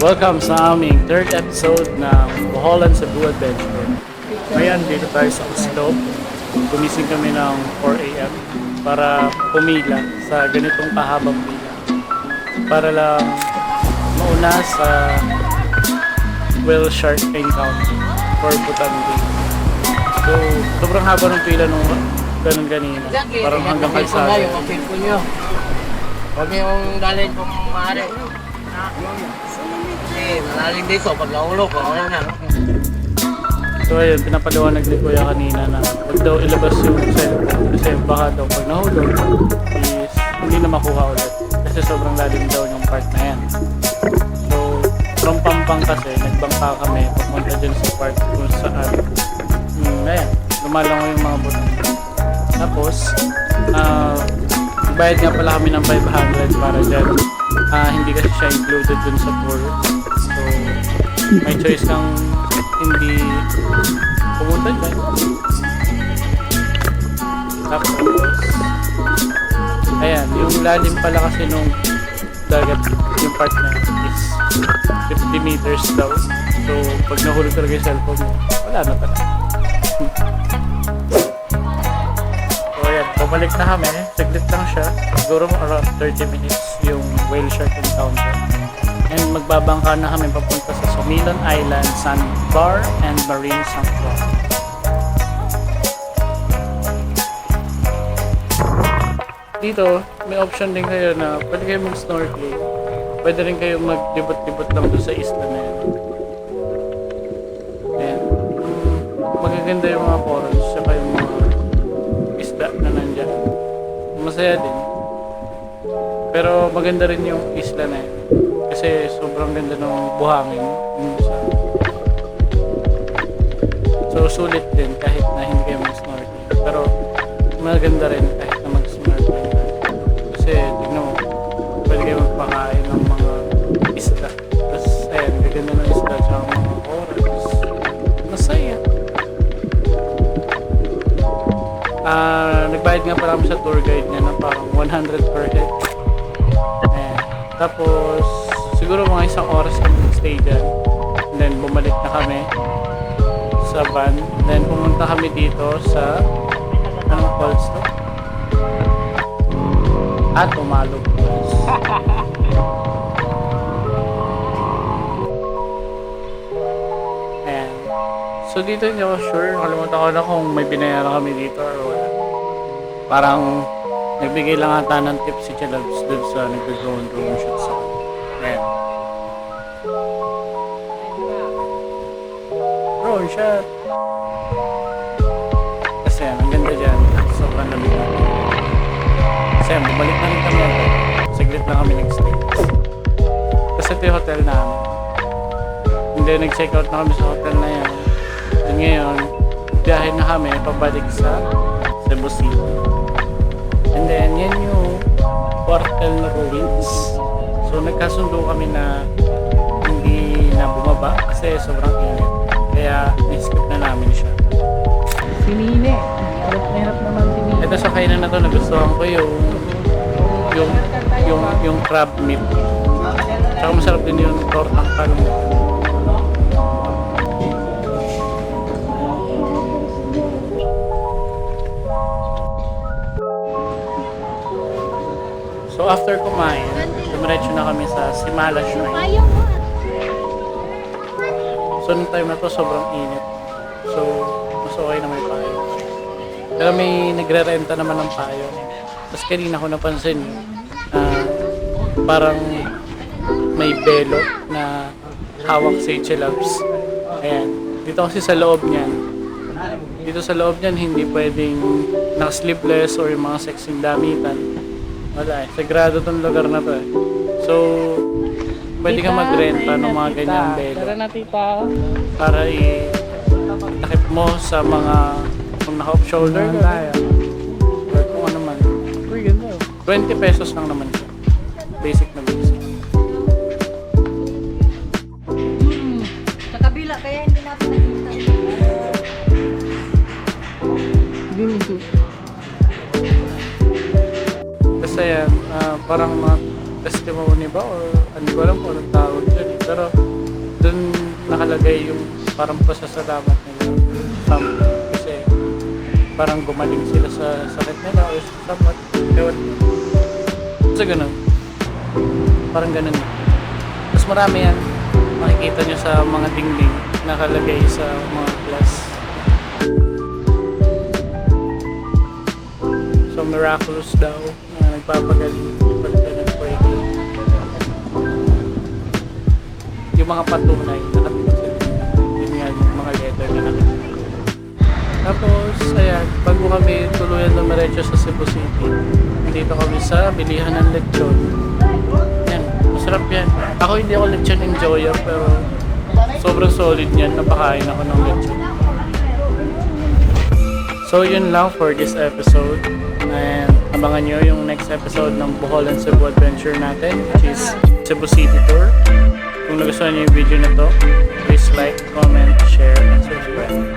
Welcome sa aming third episode ng Boholan Cebu Adventure. Ngayon, dito tayo sa Oslo. Gumising kami ng 4 a.m. para pumila sa ganitong kahabang pila. Para lang mauna sa whale shark encounter for Butandi. So, sobrang haba ng pila nung ganun kanina. Parang hanggang kalsada. Yung opinion nyo. Huwag yung dalhin kung maaari. Kasi malalim dito, pag naulog, wala na. So ayun, pinapaliwanag ni Kuya kanina na huwag daw ilabas yung cellphone kasi baka daw pag nahulog is hindi na makuha ulit kasi sobrang lalim daw yung part na yan. So from Pampang kasi nagbangka kami papunta dyan sa part kung saan ayan, lumalango yung mga buto. Tapos bayad nga pala kami ng 500 para dyan. Hindi kasi siya included dun sa tour. So may choice kang hindi pumunta dyan. Tapos ayan, yung lalim pala kasi nung dagat, yung part na yun is 50 meters daw. So pag nahulog talaga yung cellphone mo, wala na talaga. So ayan, bumalik na kami. Saglit lang siya. Siguro around 30 minutes yung whale shark encounter. And magbabangka na kami papunta sa Sumilan Island, Sandbar and Marine Sanctuary. Dito, may option din kayo na pwede kayo mag-snorkeling. Pwede rin kayo mag-libot-libot lang doon sa isla na yun. And magaganda yung mga corals saka yung mga isda na nandyan. Masaya din. Pero maganda rin yung isla na yun. Kasi sobrang ganda ng buhangin. So sulit din kahit na hindi kayo mag-snorkeling. Pero maganda rin kahit na mag-snorkeling. Kasi tignan mo, pwede kayo magpakain ng mga isda. Tapos ayan, gaganda ng isda tsaka mga corals. Masaya. Nagbayad nga pala kami sa tour guide niya na parang 100 per head. Ayan. Tapos siguro mga isang oras kami nag-stay dyan. And then bumalik na kami sa van. Then pumunta kami dito sa anong falls to? Tumalog Falls. Ayan. So dito hindi ako sure. Nakalimutan ko na kung may binayaran kami dito or wala. Parang nagbigay lang ata ng tip si Chalabs dun sa nag-drone shots ako. Ayan. Drone shot. Kasi yan, ang ganda dyan. Sobrang lamig na. Kasi yan, bumalik na rin kami agad. Saglit na kami nag-stay. Kasi ito yung hotel namin. Hindi, nag-check out na kami sa hotel na yan. Then ngayon, biyahe na kami pabalik sa Cebu City. And then, yan yung Portal na ruins. So nagkasundo kami na hindi na bumaba kasi sobrang init. Kaya na-skip na namin siya. Sinine. Hirap naman sinine. Ito sa kainan na to, nagustuhan ko yung crab meat. Tsaka masarap din yung tortang kalong. So after kumain, dumiretso na kami sa Simala Shrine. So nung time na to sobrang init. So mas okay na may payo. Pero may nagre-renta naman ng payo. Tapos kanina ko napansin parang may belo na hawak si Chalabs. Ayan. Dito kasi sa loob niyan. Dito sa loob niyan hindi pwedeng naka-sleeveless or yung mga sexing damitan. Wala eh. Sagrado tong lugar na to eh. So, pwede ka magrenta ng mga ganyang belo. Tara na tita. Para i-takip mo sa mga kung naka-off shoulder ka. Or kung ano man. Uy, ganda. 20 pesos lang naman siya. Basic na basic. Sa kabila, kaya hindi natin nakita. Dito. Kasi yan, parang mga testimony ba or hindi ko alam kung anong tawag dyan. Pero dun nakalagay yung parang pasasalamat nila. Kasi parang gumaling sila sa sakit nila o somewhat. Ewan. So ganun. Parang ganun. Mas marami yan. Makikita nyo sa mga dingding nakalagay sa mga glass. So miraculous daw na nagpapagaling pag nag-pray. Yung mga patunay nakapit sila. Yun nga yung mga letter na nakita. Tapos ayan, bago kami tuluyan dumiretso sa Cebu City, dito kami sa bilihan ng lechon. Yan, masarap yan. Ako hindi ako lechon enjoyer pero sobrang solid niyan. Napakain ako ng lechon. So yun lang for this episode. And abangan nyo yung next episode ng Bohol and Cebu Adventure natin, which is Cebu City Tour. Kung nagustuhan nyo yung video na to, please like, comment, share, and subscribe.